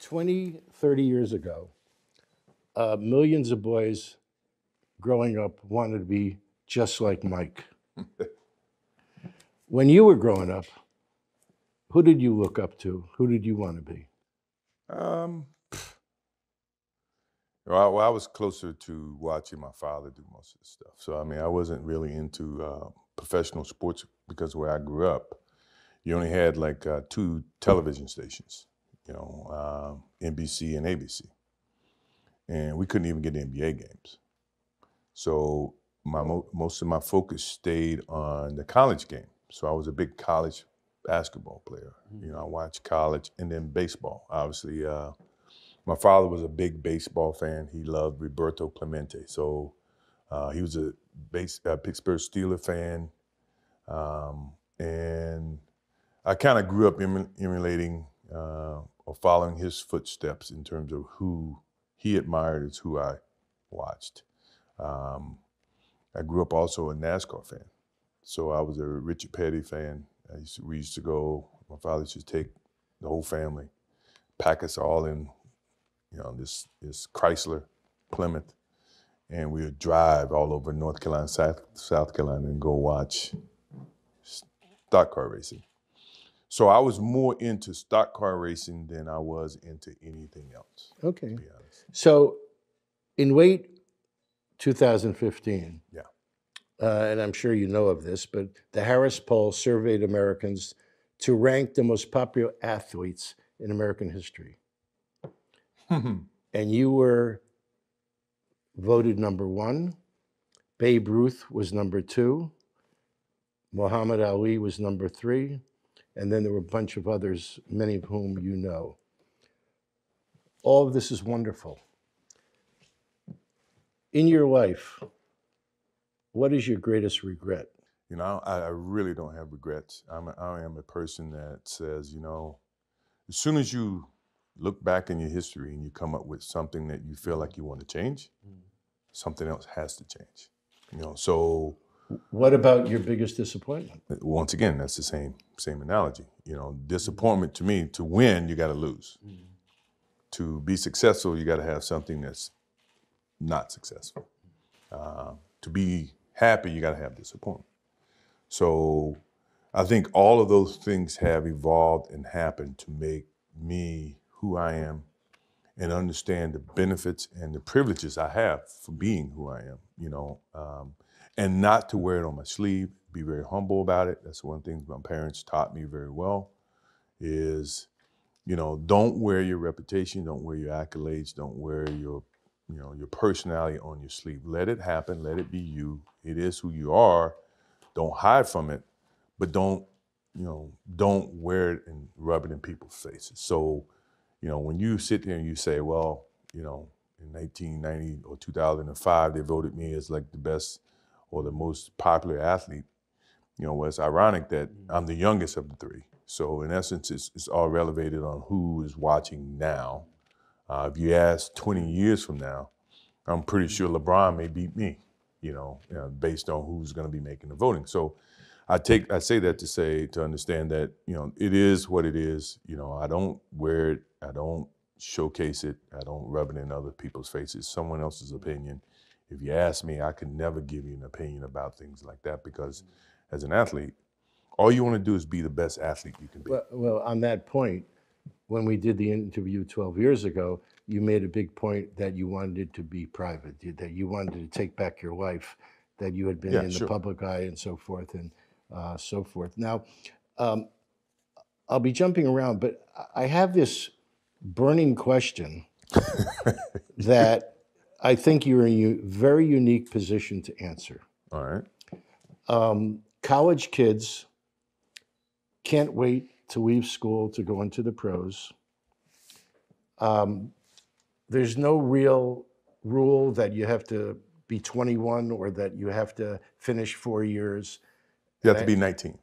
20, 30 years ago, millions of boys growing up wanted to be just like Mike. When you were growing up, who did you look up to? Who did you want to be? Well, I was closer to watching my father do most of the stuff. So, I mean, I wasn't really into professional sports because where I grew up, you only had like 2 television stations, NBC and ABC. And we couldn't even get NBA games. So most of my focus stayed on the college game. So I was a big college basketball player. I watched college and then baseball. Obviously, my father was a big baseball fan. He loved Roberto Clemente. So he was a Pittsburgh Steelers fan. And I kind of grew up emulating or following his footsteps in terms of who he admired is who I watched. I grew up also a NASCAR fan. So I was a Richard Petty fan. We used to go, my father used to take the whole family, pack us all in, this Chrysler Plymouth, and we would drive all over North Carolina, South Carolina, and go watch stock car racing. So I was more into stock car racing than I was into anything else. Okay. To be honest. So in late 2015, yeah, and I'm sure you know of this, but the Harris Poll surveyed Americans to rank the most popular athletes in American history. And you were voted number 1. Babe Ruth was number 2. Muhammad Ali was number 3. And then there were a bunch of others, many of whom you know. All of this is wonderful. In your life, what is your greatest regret? I really don't have regrets. I am a person that says, as soon as you look back in your history and you come up with something that you feel like you want to change, something else has to change. So what about your biggest disappointment? Once again, that's the same analogy. Disappointment to me, to win, you got to lose. To be successful, you got to have something that's not successful. To be happy, you got to have disappointment. So I think all of those things have evolved and happened to make me who I am and understand the benefits and the privileges I have for being who I am, and not to wear it on my sleeve, be very humble about it. That's one thing my parents taught me very well is, don't wear your reputation, don't wear your accolades, don't wear your personality on your sleeve. Let it happen, let it be you. It is who you are. Don't hide from it, but don't wear it and rub it in people's faces. So, when you sit there and you say, well, in 1990 or 2005, they voted me as like the best or the most popular athlete, well, it's ironic that I'm the youngest of the 3. So in essence, it's all relevated on who is watching now. If you ask 20 years from now, I'm pretty sure LeBron may beat me, based on who's going to be making the voting. So I say that to understand that, it is what it is. I don't wear it. I don't showcase it. I don't rub it in other people's faces. Someone else's opinion. If you ask me, I could never give you an opinion about things like that because as an athlete, all you want to do is be the best athlete you can be. Well, on that point, when we did the interview 12 years ago, you made a big point that you wanted it to be private, that you wanted to take back your life, that you had been in the public eye and so forth and so forth. Now, I'll be jumping around, but I have this burning question that I think you're in a very unique position to answer. All right. College kids can't wait to leave school to go into the pros. There's no real rule that you have to be 21 or that you have to finish 4 years. You have to be 19.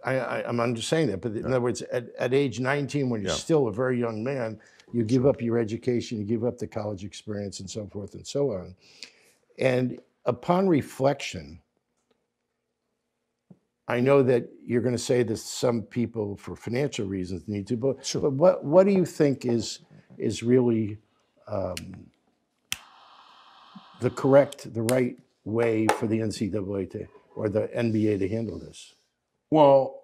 I'm just saying that, but in other words, at age 19, when you're still a very young man, you give up your education, you give up the college experience and so forth and so on. And upon reflection, I know that you're going to say that some people, for financial reasons, need to, but what do you think is is really the right way for the NCAA or the NBA to handle this? Well,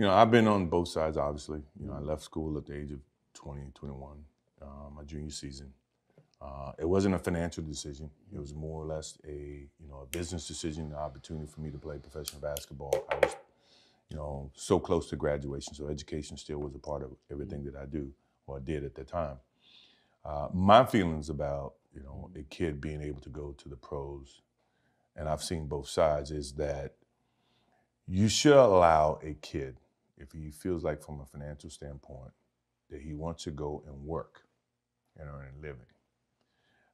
I've been on both sides, obviously. I left school at the age of 20, 21, my junior season. It wasn't a financial decision. It was more or less a business decision, the opportunity for me to play professional basketball. I was, so close to graduation, so education still was a part of everything that I do or did at the time. My feelings about, a kid being able to go to the pros, and I've seen both sides, is that you should allow a kid, if he feels like from a financial standpoint, that he wants to go and work and earn a living.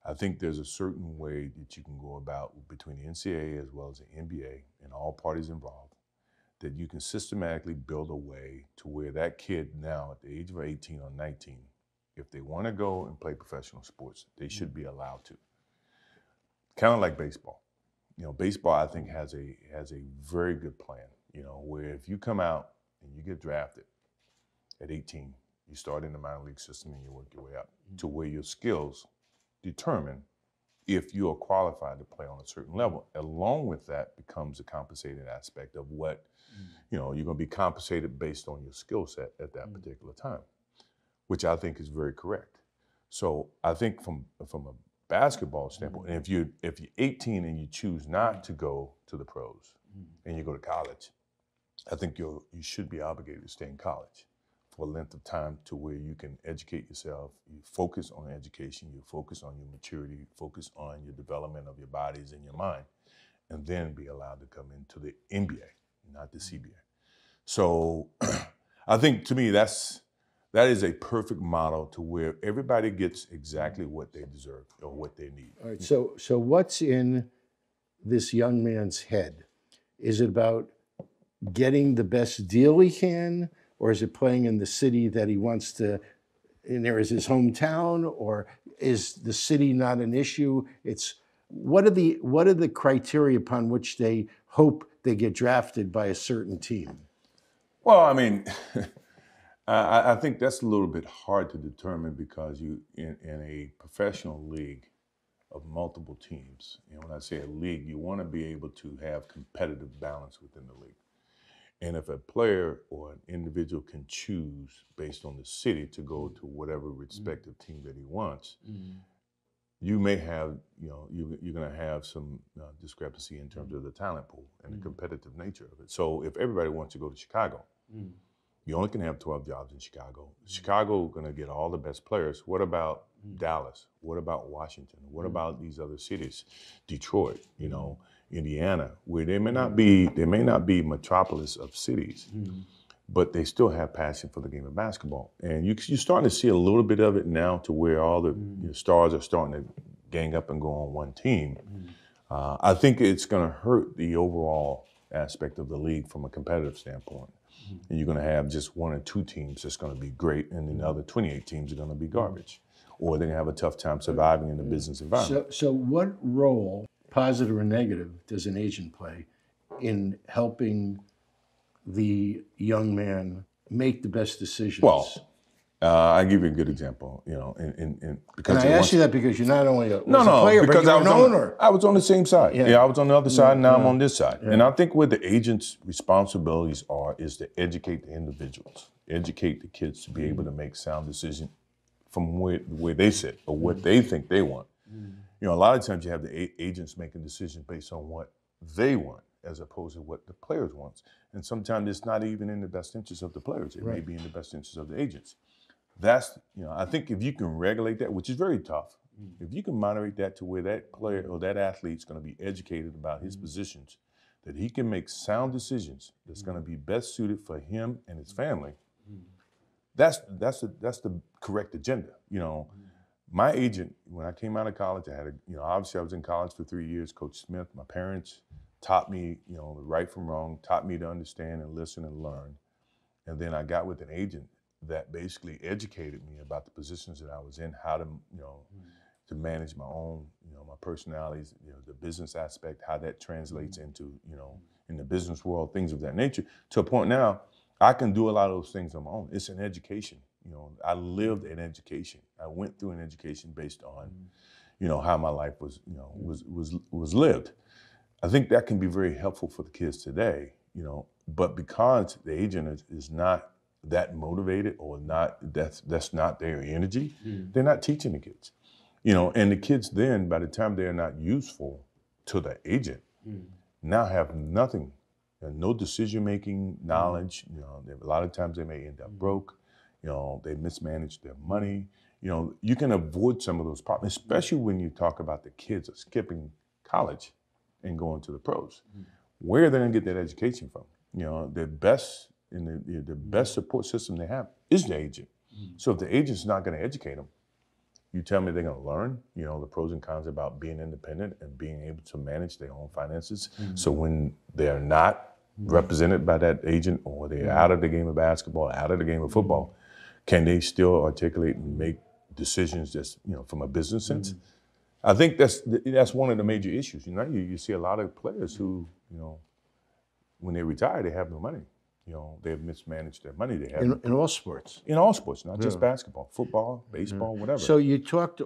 I think there's a certain way that you can go about between the NCAA as well as the NBA and all parties involved, that you can systematically build a way to where that kid now at the age of 18 or 19, if they want to go and play professional sports, they should be allowed to. Kind of like baseball. Baseball, I think, has a very good plan, where if you come out and you get drafted at 18, you start in the minor league system and you work your way up to where your skills determine if you are qualified to play on a certain level. Along with that becomes a compensated aspect of what, you're going to be compensated based on your skill set at that particular time, which I think is very correct. So I think from a basketball standpoint, and if you're 18 and you choose not to go to the pros and you go to college, I think you should be obligated to stay in college for a length of time to where you can educate yourself, you focus on education, you focus on your maturity, focus on your development of your bodies and your mind, and then be allowed to come into the NBA, not the CBA. So I think, to me, that is a perfect model to where everybody gets exactly what they deserve or what they need. All right, so what's in this young man's head? Is it about getting the best deal he can, or is it playing in the city that he wants to, and there is his hometown, or is the city not an issue? It's what are the criteria upon which they hope they get drafted by a certain team? Well, I mean, I think that's a little bit hard to determine because you in a professional league of multiple teams, when I say a league, you want to be able to have competitive balance within the league. And if a player or an individual can choose based on the city to go to whatever respective team that he wants, you may have, you're going to have some discrepancy in terms of the talent pool and the competitive nature of it. So if everybody wants to go to Chicago, you only can have 12 jobs in Chicago. Chicago going to get all the best players. What about Dallas? What about Washington? What about these other cities? Detroit, Indiana, where they may not be metropolis of cities, but they still have passion for the game of basketball. And you're starting to see a little bit of it now to where all the stars are starting to gang up and go on one team. I think it's going to hurt the overall aspect of the league from a competitive standpoint. And you're going to have just one or two teams that's going to be great, and then the other 28 teams are going to be garbage, or they're going to have a tough time surviving in the business environment. So what role, positive or negative, does an agent play in helping the young man make the best decisions? Well, I'll give you a good example, because and I ask you that because you're not only a player, because but you're an owner. I was on the same side. Yeah, I was on the other side, and now I'm on this side. Yeah. And I think what the agent's responsibilities is to educate the individuals, educate the kids to be able to make sound decisions from where they sit or what they think they want. A lot of times you have the agents making decisions based on what they want as opposed to what the players want. And sometimes it's not even in the best interest of the players. It may be in the best interest of the agents. That's, I think if you can regulate that, which is very tough, if you can moderate that to where that player or that athlete's going to be educated about his positions, that he can make sound decisions that's going to be best suited for him and his family, that's the correct agenda. My agent, when I came out of college, I had obviously I was in college for 3 years. Coach Smith, my parents taught me, the right from wrong, taught me to understand and listen and learn. And then I got with an agent that basically educated me about the positions that I was in, how to, to manage my own, my personalities, the business aspect, how that translates into, in the business world, things of that nature. To a point now, I can do a lot of those things on my own. It's an education You know, I lived an education. I went through an education based on, you know, how my life was, you know, was lived. I think that can be very helpful for the kids today, you know, but because the agent is not that motivated or not, that's not their energy, they're not teaching the kids, you know, and the kids then, by the time they're not useful to the agent, now have nothing, no decision-making knowledge, you know, a lot of times they may end up broke, you know, they mismanage their money, you know, you can avoid some of those problems, especially when you talk about the kids are skipping college and going to the pros. Where are they going to get that education from? You know, the best support system they have is the agent. So if the agent's not going to educate them, you tell me they're going to learn, you know, the pros and cons about being independent and being able to manage their own finances. So when they're not represented by that agent, or they're out of the game of basketball, out of the game of football, can they still articulate and make decisions that's, you know, from a business sense? I think that's one of the major issues. You know, you see a lot of players who, you know, when they retire, they have no money. You know, they've mismanaged their money. They have in all sports. In all sports, not just basketball, football, baseball, whatever. So you talked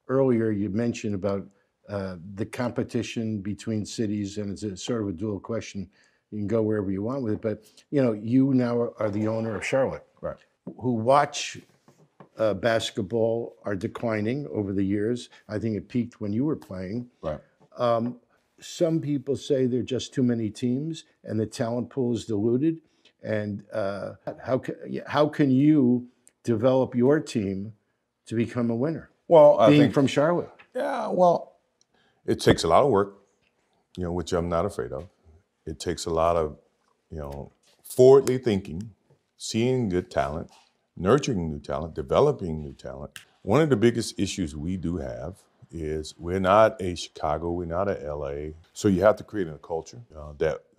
earlier, you mentioned about the competition between cities, and it's a sort of a dual question. You can go wherever you want with it, but you know, you now are the owner of Charlotte, Right. who watch basketball are declining over the years. I think it peaked when you were playing. Right. Some people say there are just too many teams and the talent pool is diluted. And how can you develop your team to become a winner? Well, I being think from Charlotte. Yeah, well, it takes a lot of work, you know, which I'm not afraid of. It takes a lot of, you know, forwardly thinking, seeing good talent, nurturing new talent, developing new talent. One of the biggest issues we do have is we're not a Chicago, we're not a LA. So you have to create a culture,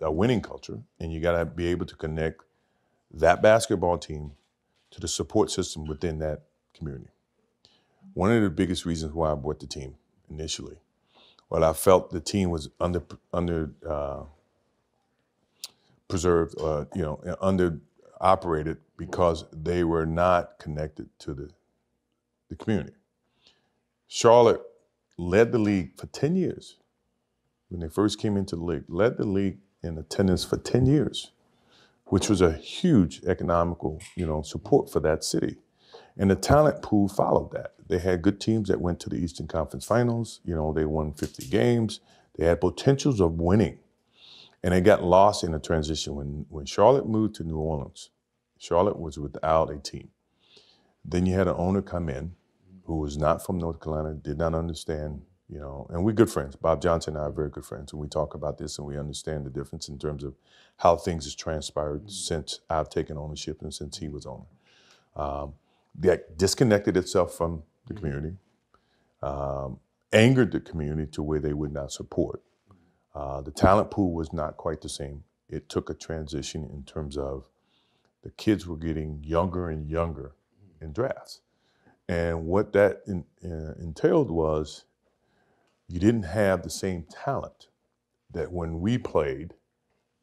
a winning culture, and you got to be able to connect that basketball team to the support system within that community. One of the biggest reasons why I bought the team initially, well, I felt the team was under preserved, you know, under operated because they were not connected to the community. Charlotte led the league for 10 years. When they first came into the league, led the league in attendance for 10 years, which was a huge economical, you know, support for that city. And the talent pool followed that. They had good teams that went to the Eastern Conference Finals. You know, they won 50 games. They had potentials of winning. And they got lost in the transition. When Charlotte moved to New Orleans, Charlotte was without a team. Then you had an owner come in who was not from North Carolina, did not understand, you know, and we're good friends. Bob Johnson and I are very good friends, and we talk about this and we understand the difference in terms of how things has transpired since I've taken ownership and since he was owner. That disconnected itself from the community, angered the community to where they would not support. The talent pool was not quite the same. It took a transition in terms of the kids were getting younger and younger in drafts. And what that entailed was you didn't have the same talent that when we played,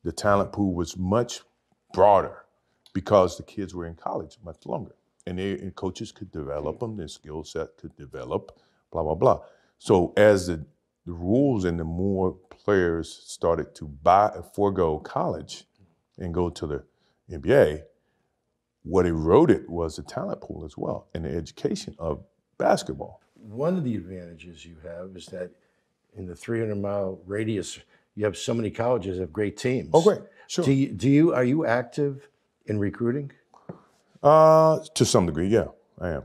the talent pool was much broader because the kids were in college much longer. And coaches could develop them, their skill set could develop, blah, blah, blah. So as the rules and the more players started to forego college and go to the NBA, what eroded was the talent pool as well and the education of basketball. One of the advantages you have is that in the 300-mile radius, you have so many colleges that have great teams. Oh, great, sure. Are you active in recruiting? To some degree, yeah, I am.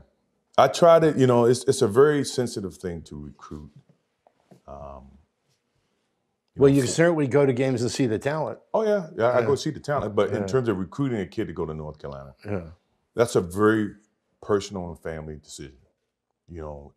I try to, you know, it's a very sensitive thing to recruit. Well, you certainly go to games to see the talent. Oh, yeah, I go see the talent. But in terms of recruiting a kid to go to North Carolina, that's a very personal and family decision. You know,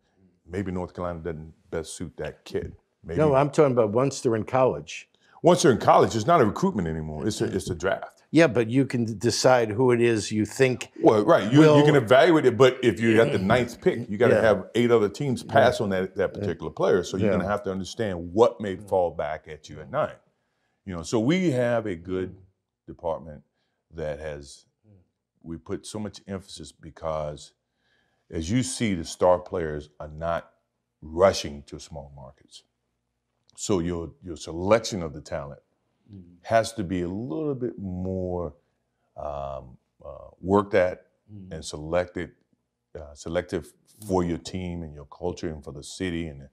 maybe North Carolina doesn't best suit that kid. Maybe. No, I'm talking about once they're in college. Once they're in college, it's not a recruitment anymore. It's a draft. Yeah, but you can decide who it is you think. Well, right. You can evaluate it, but if you're at the 9th pick, you got to have 8 other teams pass on that particular player. So you're going to have to understand what may fall back at you at 9. You know, so we have a good department that has we put so much emphasis because, as you see, the star players are not rushing to small markets. So your selection of the talent has to be a little bit more worked at and selective for your team and your culture and for the city and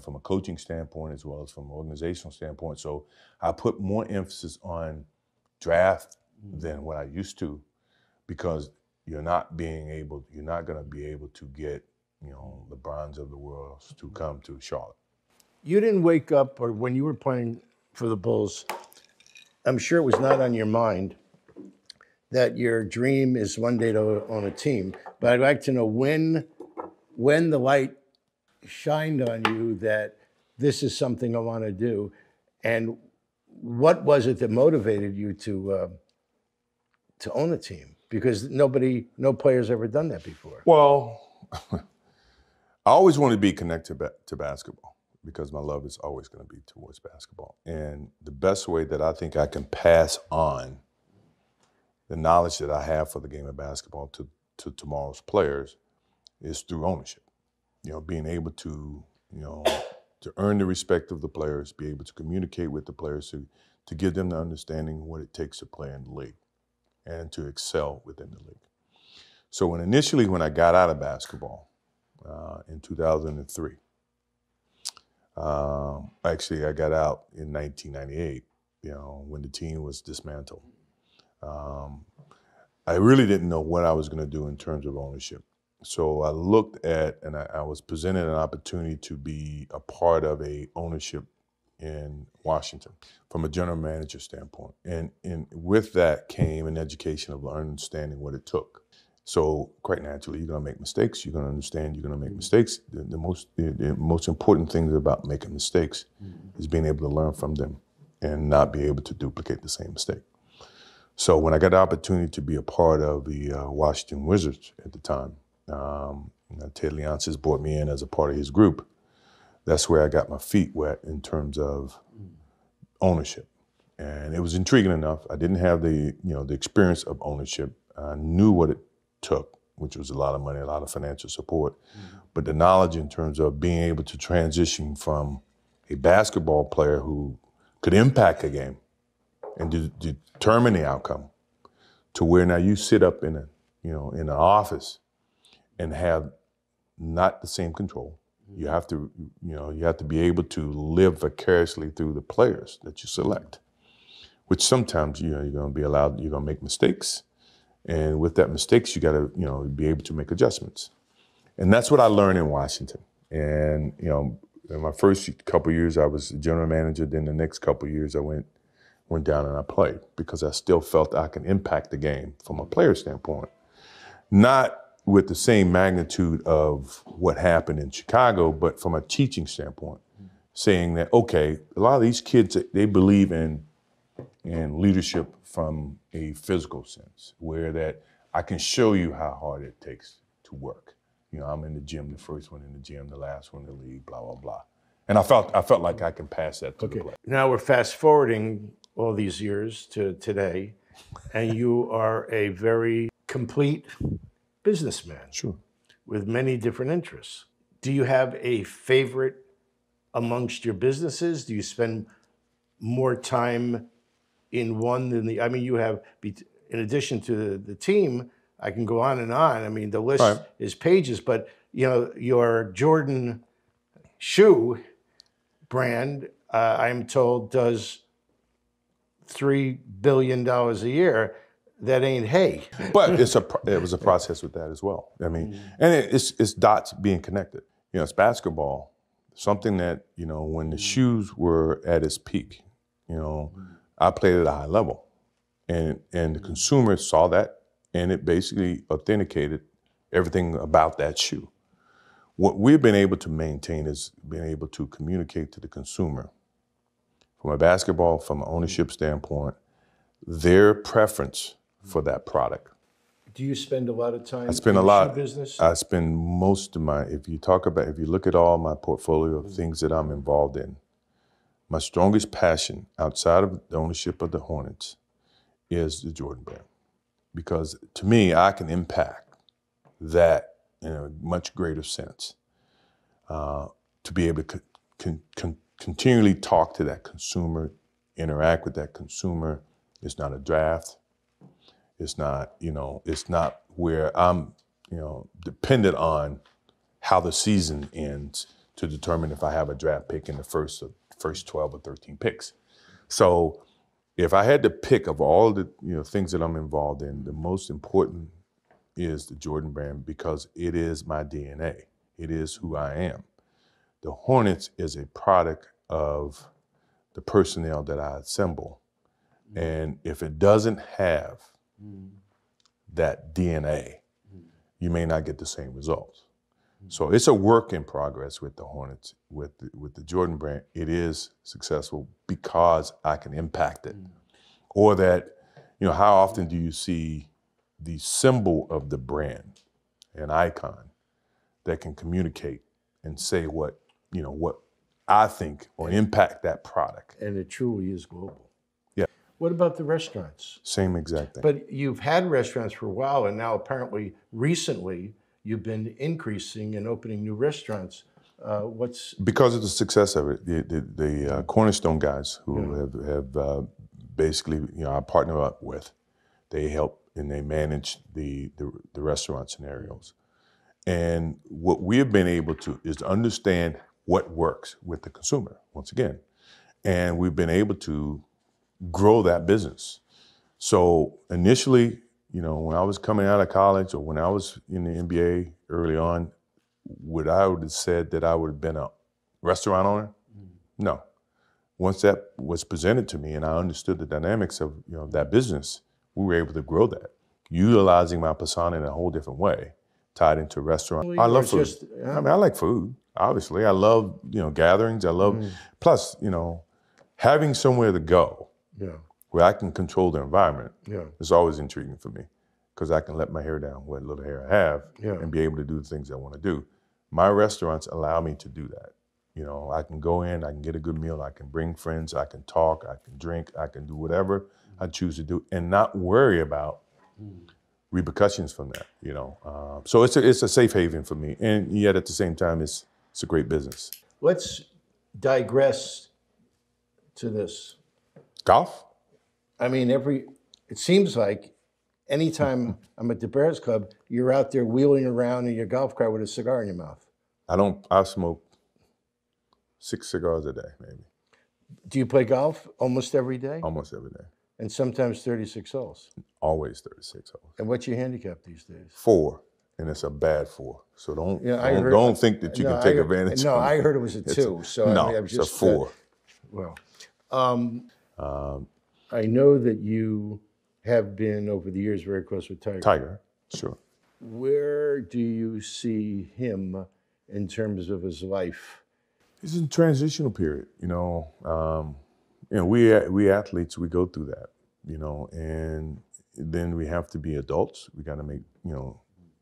from a coaching standpoint as well as from an organizational standpoint. So I put more emphasis on draft than what I used to, because you're not going to be able to get, LeBrons of the world to come to Charlotte. You didn't wake up, or when you were playing for the Bulls, I'm sure it was not on your mind that your dream is one day to own a team. But I'd like to know when the light shined on you that this is something I want to do, and what was it that motivated you to own a team? Because no player's ever done that before. Well, I always wanted to be connected to basketball, because my love is always going to be towards basketball. And the best way that I think I can pass on the knowledge that I have for the game of basketball to tomorrow's players is through ownership. Being able to, to earn the respect of the players, be able to communicate with the players, to give them the understanding of what it takes to play in the league and to excel within the league. So initially when I got out of basketball in 2003, actually, I got out in 1998, when the team was dismantled. I really didn't know what I was going to do in terms of ownership. So I looked at, and I was presented an opportunity to be a part of a ownership in Washington from a general manager standpoint. And with that came an education of understanding what it took. So quite naturally, you're going to make mistakes. You're going to understand you're going to make mistakes. The most important thing about making mistakes is being able to learn from them and not be able to duplicate the same mistake. So when I got the opportunity to be a part of the Washington Wizards at the time, Ted Leonsis brought me in as a part of his group. That's where I got my feet wet in terms of ownership. And it was intriguing enough. I didn't have the experience of ownership. I knew what it took, which was a lot of money, a lot of financial support. But the knowledge in terms of being able to transition from a basketball player who could impact a game and determine the outcome to where now you sit up in an office and have not the same control. You have to be able to live vicariously through the players that you select, which sometimes, you're going to make mistakes. And with that mistakes, you got to, be able to make adjustments. And that's what I learned in Washington. And, in my first couple of years, I was general manager. Then the next couple of years, I went down and I played, because I still felt I can impact the game from a player standpoint. Not with the same magnitude of what happened in Chicago, but from a teaching standpoint, saying that, okay, a lot of these kids, they believe in leadership from a physical sense, where that I can show you how hard it takes to work. I'm in the gym, the first one in the gym, the last one in the league, blah, blah, blah. And I felt like I can pass that to the play. Now we're fast forwarding all these years to today, and you are a very complete businessman. Sure. With many different interests. Do you have a favorite amongst your businesses? Do you spend more time in one than the, you have, in addition to the team, I can go on and on. The list is pages, but your Jordan shoe brand, I'm told, does $3 billion a year. That ain't hay. But it was a process with that as well. And it's dots being connected. It's basketball, something that, when the shoes were at its peak, I played at a high level. And the consumer saw that, and it basically authenticated everything about that shoe. What we've been able to maintain is being able to communicate to the consumer from an ownership standpoint, their preference for that product. Do you spend a lot of time in the business? I spend most of if you look at all my portfolio of things that I'm involved in, my strongest passion outside of the ownership of the Hornets is the Jordan brand. because to me, I can impact that in a much greater sense. To be able to continually talk to that consumer, interact with that consumer. It's not a draft. It's not, it's not where I'm, dependent on how the season ends to determine if I have a draft pick in the first 12 or 13 picks. So if I had to pick of all the things that I'm involved in, the most important is the Jordan brand because it is my DNA. It is who I am. The Hornets is a product of the personnel that I assemble. And if it doesn't have that DNA, you may not get the same results. So it's a work in progress with the Hornets, with the Jordan brand. It is successful because I can impact it. Or that, how often do you see the symbol of the brand, an icon that can communicate and say what I think or impact that product. And it truly is global. Yeah. What about the restaurants? Same exact thing. But you've had restaurants for a while, and now apparently recently you've been increasing and opening new restaurants. Because of the success of it, the Cornerstone guys who have basically, I partner up with, they help and they manage the restaurant scenarios. And what we have been able to is to understand what works with the consumer, once again. And we've been able to grow that business. So initially, when I was coming out of college or when I was in the NBA early on, would I have said that I would have been a restaurant owner? No. Once that was presented to me and I understood the dynamics of that business, we were able to grow that, utilizing my persona in a whole different way, tied into restaurant. I love food. I like food. Obviously, I love gatherings. I love plus having somewhere to go where I can control the environment. Is always intriguing for me because I can let my hair down, what little hair I have, and be able to do the things I want to do. My restaurants allow me to do that. I can go in, I can get a good meal, I can bring friends, I can talk, I can drink, I can do whatever I choose to do, and not worry about repercussions from that. So it's a safe haven for me, and yet at the same time, it's a great business. Let's digress to this. Golf? I mean, it seems like anytime I'm at the Bears Club, you're out there wheeling around in your golf cart with a cigar in your mouth. I smoke 6 cigars a day, maybe. Do you play golf almost every day? Almost every day. And sometimes 36 holes? Always 36 holes. And what's your handicap these days? 4. And it's a bad 4. So don't think that you can take advantage. No, I heard it was a 2. It's a 4. I know that you have been over the years very close with Tiger. Tiger, sure. Where do you see him in terms of his life? It's a transitional period, we athletes, we go through that, and then we have to be adults. We got to make,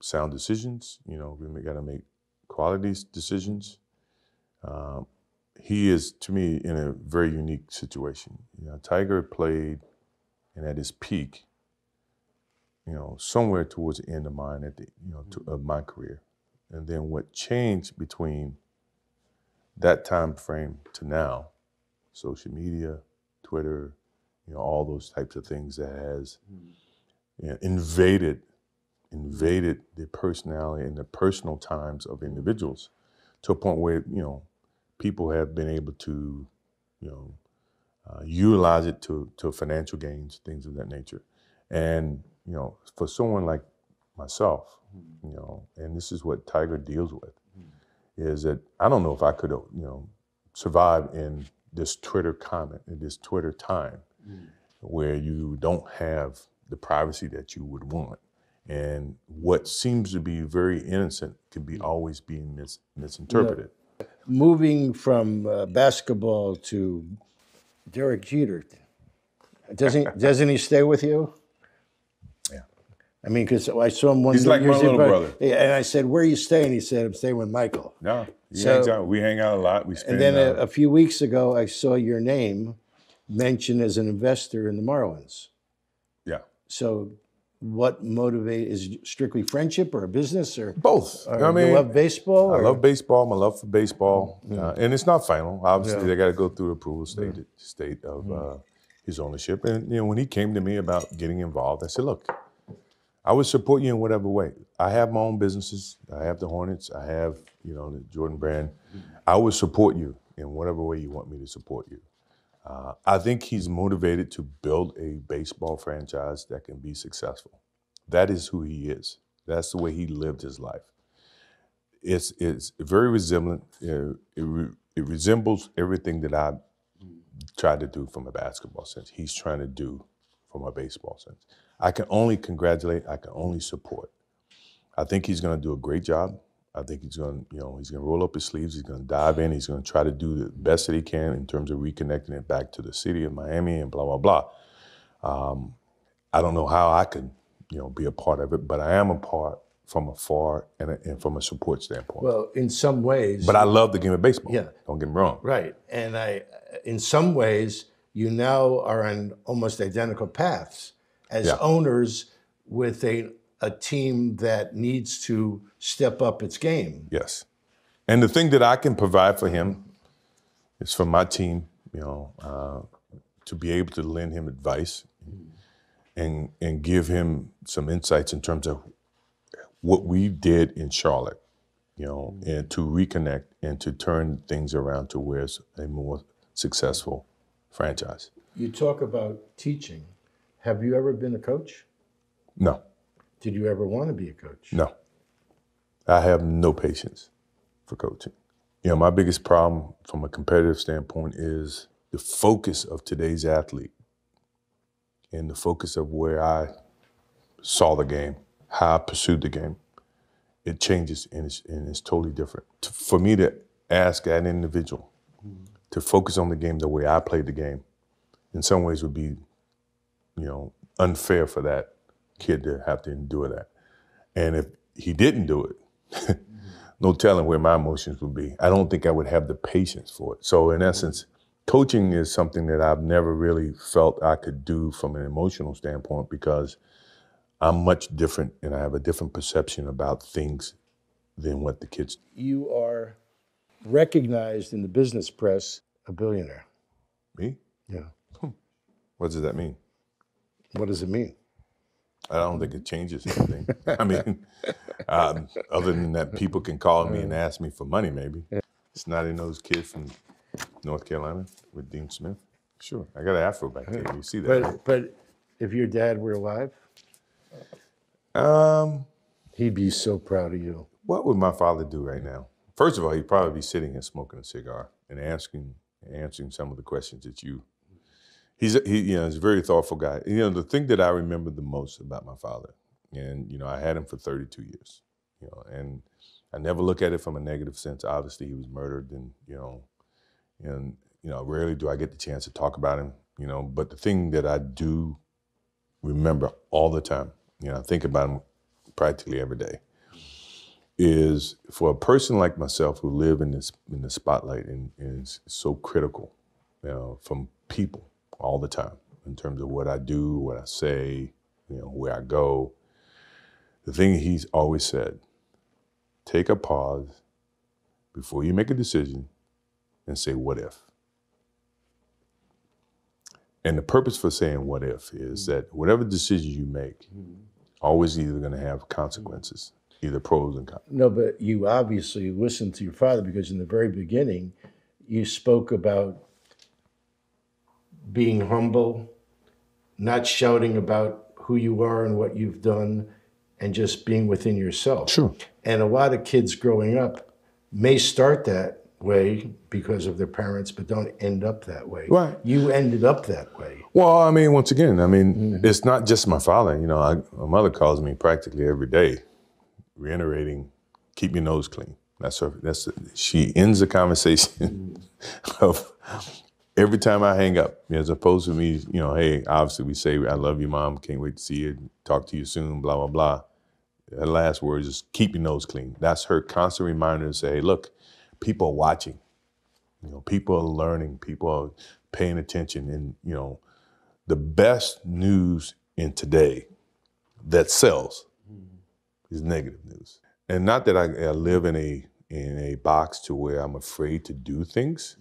sound decisions. We got to make quality decisions. He is, to me, in a very unique situation. Tiger played, and at his peak, somewhere towards the end of mine, of my career. And then what changed between that time frame to now, social media, Twitter, all those types of things that has invaded the personality and the personal times of individuals to a point where, people have been able to, utilize it to financial gains, things of that nature. And, for someone like myself, and this is what Tiger deals with, is that I don't know if I could have, survived in this Twitter comment, in this Twitter time, where you don't have the privacy that you would want. And what seems to be very innocent can be always being misinterpreted. Moving from basketball to Derek Jeter, doesn't he stay with you? Yeah. I mean, because I saw him one He's like my little brother. And I said, "Where are you staying?" He said, "I'm staying with Michael." No, he hangs out. We hang out a lot. We spend. And then a few weeks ago, I saw your name mentioned as an investor in the Marlins. Yeah. So, what is it strictly friendship or a business or both? Or I mean, you love baseball? I love baseball. My love for baseball, and it's not final. Obviously, they got to go through the approval state of his ownership. And when he came to me about getting involved, I said, "Look, I would support you in whatever way. I have my own businesses. I have the Hornets. I have the Jordan brand. I would support you in whatever way you want me to support you." I think he's motivated to build a baseball franchise that can be successful. That is who he is. That's the way he lived his life. It's very resemblant. It resembles everything that I tried to do from a basketball sense. He's trying to do from a baseball sense. I can only congratulate. I can only support. I think he's going to do a great job. I think he's going to roll up his sleeves. He's going to dive in. He's going to try to do the best that he can in terms of reconnecting it back to the city of Miami and blah, blah, blah. I don't know how I can, be a part of it, but I am a part from afar and from a support standpoint. Well, in some ways. But I love the game of baseball. Yeah. Don't get me wrong. Right. And in some ways, you now are on almost identical paths as owners with a team that needs to step up its game. Yes. And the thing that I can provide for him is for my team, to be able to lend him advice and give him some insights in terms of what we did in Charlotte, and to reconnect and to turn things around to where it's a more successful franchise. You talk about teaching. Have you ever been a coach? No. Did you ever want to be a coach? No. I have no patience for coaching. My biggest problem from a competitive standpoint is the focus of today's athlete and the focus of where I saw the game, how I pursued the game. It changes and it's totally different. For me to ask an individual to focus on the game the way I played the game, in some ways would be, unfair for that kid to have to endure that. And if he didn't do it, no telling where my emotions would be. I don't think I would have the patience for it. So in essence, coaching is something that I've never really felt I could do from an emotional standpoint because I'm much different and I have a different perception about things than what the kids do. You are recognized in the business press a billionaire. Me? Yeah. What does that mean? What does it mean? I don't think it changes anything. I mean, other than that, people can call me and ask me for money, maybe. It's not in those kids from North Carolina with Dean Smith. Sure, I got an afro back there. You see that? But if your dad were alive, he'd be so proud of you. What would my father do right now? First of all, he'd probably be sitting and smoking a cigar and answering some of the questions that you. He's a very thoughtful guy. The thing that I remember the most about my father, and I had him for 32 years, and I never look at it from a negative sense. Obviously, he was murdered, and rarely do I get the chance to talk about him, But the thing that I do remember all the time, I think about him practically every day, is for a person like myself who live in the spotlight and is so critical, from people. All the time in terms of what I do, what I say, where I go. The thing he's always said, take a pause before you make a decision and say, what if? And the purpose for saying what if is that whatever decision you make, always either going to have consequences, either pros and cons. No, but you obviously listened to your father because in the very beginning, you spoke about being humble, not shouting about who you are and what you've done, and just being within yourself. Sure. And a lot of kids growing up may start that way because of their parents, but don't end up that way. Right. You ended up that way. Well, once again, it's not just my father. My mother calls me practically every day, reiterating, keep your nose clean. She ends the conversation of every time I hang up, as opposed to me, hey, obviously we say, I love you, Mom, can't wait to see you, talk to you soon, blah, blah, blah. Her last word is keep your nose clean. That's her constant reminder to say, hey, look, people are watching. People are learning, people are paying attention. And, the best news in today that sells is negative news. And not that I live in a box to where I'm afraid to do things.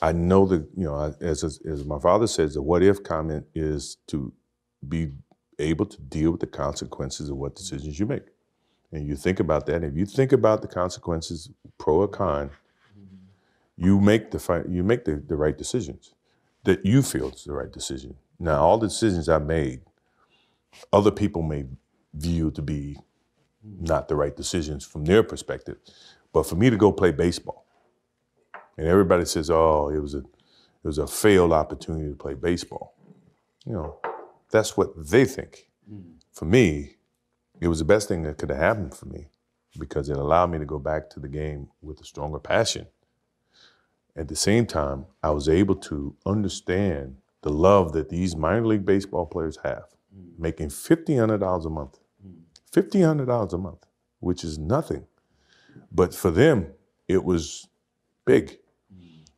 I know that, you know, as my father says, the what if comment is to be able to deal with the consequences of what decisions you make. And you think about that. If you think about the consequences, pro or con, you make the right decisions that you feel is the right decision. Now, all the decisions I made, other people may view to be not the right decisions from their perspective. But for me to go play baseball, and everybody says, oh, it was a failed opportunity to play baseball. You know, that's what they think. For me, it was the best thing that could have happened for me because it allowed me to go back to the game with a stronger passion. At the same time, I was able to understand the love that these minor league baseball players have, making $1,500 a month. $1,500 a month, which is nothing. But for them, it was big.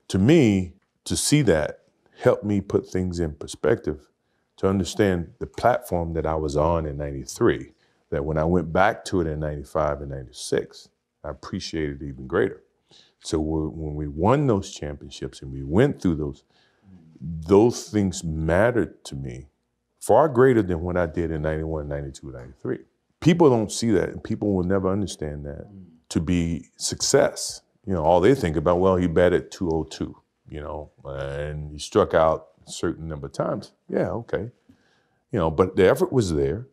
To me, to see that helped me put things in perspective, to understand the platform that I was on in 93, that when I went back to it in 95 and 96, I appreciated it even greater. So when we won those championships and we went through those things mattered to me far greater than what I did in 91, 92, 93. People don't see that, and people will never understand that to be success. You know, all they think about, well, he batted .202, you know, and he struck out a certain number of times. Yeah, okay. You know, but the effort was there,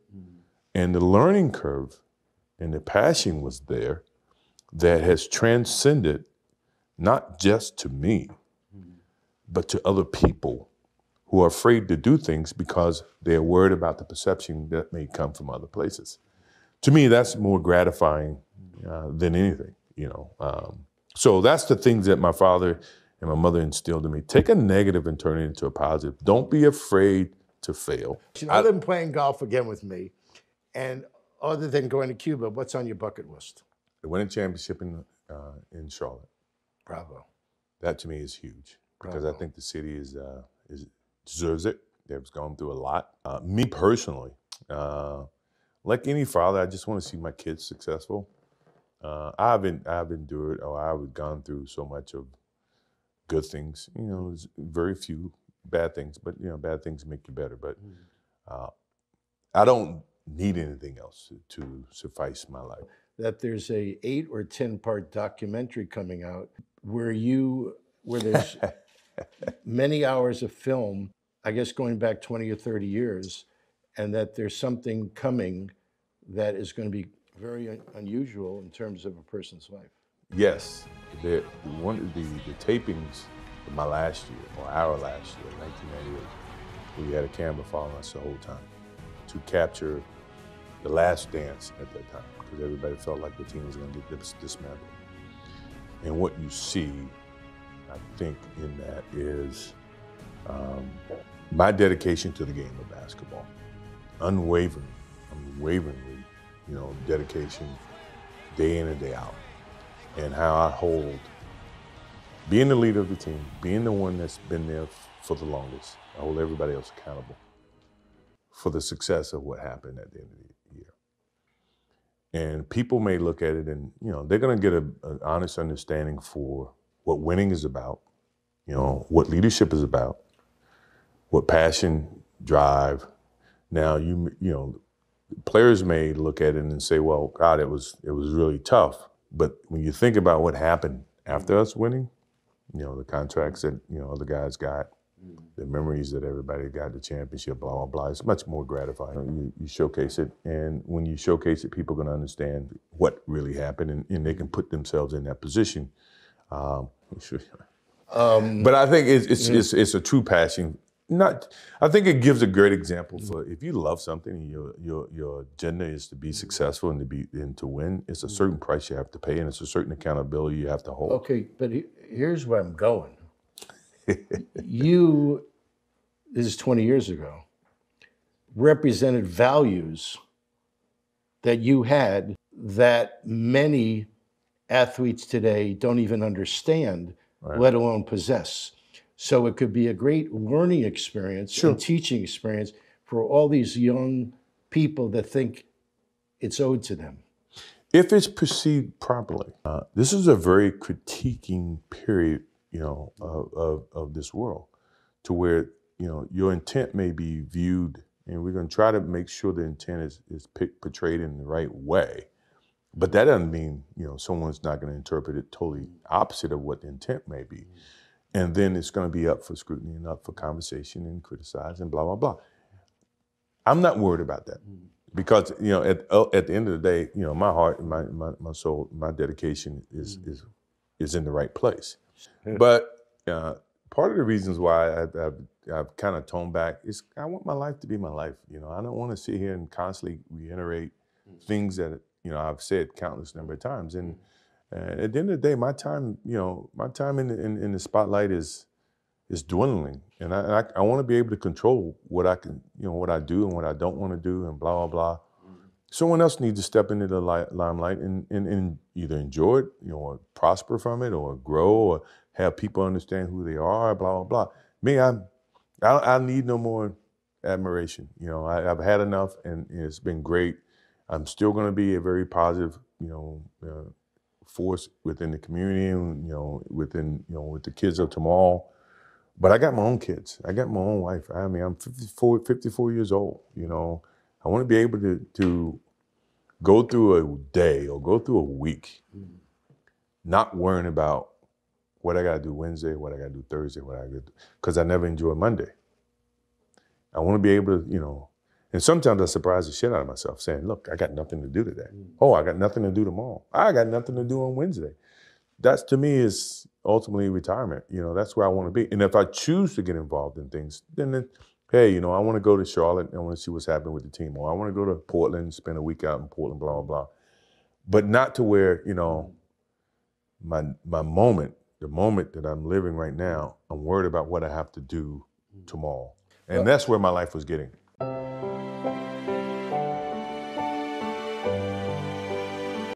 and the learning curve and the passion was there that has transcended not just to me, but to other people who are afraid to do things because they're worried about the perception that may come from other places. To me, that's more gratifying than anything, you know. So that's the things that my father and my mother instilled in me. Take a negative and turn it into a positive. Don't be afraid to fail. Other than playing golf again with me, and other than going to Cuba, what's on your bucket list? The winning championship in Charlotte. Bravo. That to me is huge because Bravo. I think the city deserves it. They've gone through a lot. Me personally, like any father, I just want to see my kids successful. I've endured, or I've gone through so much of good things. You know, there's very few bad things, but you know, bad things make you better. But I don't need anything else to suffice my life. That there's a 8 or 10-part documentary coming out where there's many hours of film, I guess going back 20 or 30 years, and that there's something coming that is going to be very unusual in terms of a person's life. Yes, one of the tapings of my last year, or our last year, 1998, we had a camera following us the whole time to capture the last dance at that time, because everybody felt like the team was going to get dismantled. And what you see, I think, in that is my dedication to the game of basketball, unwaveringly, you know, dedication day in and day out, and how I hold being the leader of the team, being the one that's been there for the longest. I hold everybody else accountable for the success of what happened at the end of the year. And people may look at it and, you know, they're going to get an honest understanding for what winning is about, you know, what leadership is about, what passion, drive. Now, you know, players may look at it and say, well, God, it was really tough. But when you think about what happened after us winning, you know, the contracts that, you know, other guys got, the memories that everybody got, the championship, blah, blah, blah, it's much more gratifying. You showcase it, and when you showcase it, people are going to understand what really happened, and they can put themselves in that position. But I think it's a true passion. I think it gives a great example for if you love something and your agenda is to be successful and to win, it's a certain price you have to pay, and it's a certain accountability you have to hold. Okay, but here's where I'm going. You, this is 20 years ago, represented values that you had that many athletes today don't even understand, right, let alone possess. So it could be a great learning experience, sure, and teaching experience for all these young people that think it's owed to them? If it's perceived properly. This is a very critiquing period, of this world, to where, your intent may be viewed, and we're going to try to make sure the intent is portrayed in the right way. But that doesn't mean, someone's not going to interpret it totally opposite of what the intent may be. And then it's going to be up for scrutiny and up for conversation and criticized and blah, blah, blah. I'm not worried about that. Because, at the end of the day, my heart, my soul, my dedication is in the right place. But part of the reasons why I've kind of toned back is I want my life to be my life. I don't want to sit here and constantly reiterate things that, I've said countless number of times. And at the end of the day, my time in the spotlight is dwindling, and I want to be able to control what I can, what I do and what I don't want to do, and blah, blah, blah. Someone else needs to step into the limelight and either enjoy it, or prosper from it, or grow, or have people understand who they are, blah, blah, blah. Me, I need no more admiration. I've had enough, and it's been great. I'm still going to be a very positive, force within the community, and, with the kids of tomorrow. But I got my own kids. I got my own wife. I mean, I'm 54 years old. I want to be able to go through a day or go through a week, not worrying about what I got to do Wednesday, what I got to do Thursday, what I got to do, because I never enjoy Monday. I want to be able to, and sometimes I surprise the shit out of myself saying, look, I got nothing to do today. Oh, I got nothing to do tomorrow. I got nothing to do on Wednesday. That, to me, is ultimately retirement. That's where I want to be. And if I choose to get involved in things, then hey, I want to go to Charlotte and I want to see what's happening with the team. Or I want to go to Portland and spend a week out in Portland, blah, blah, blah. But not to where, my moment, the moment that I'm living right now, I'm worried about what I have to do tomorrow. And that's where my life was getting.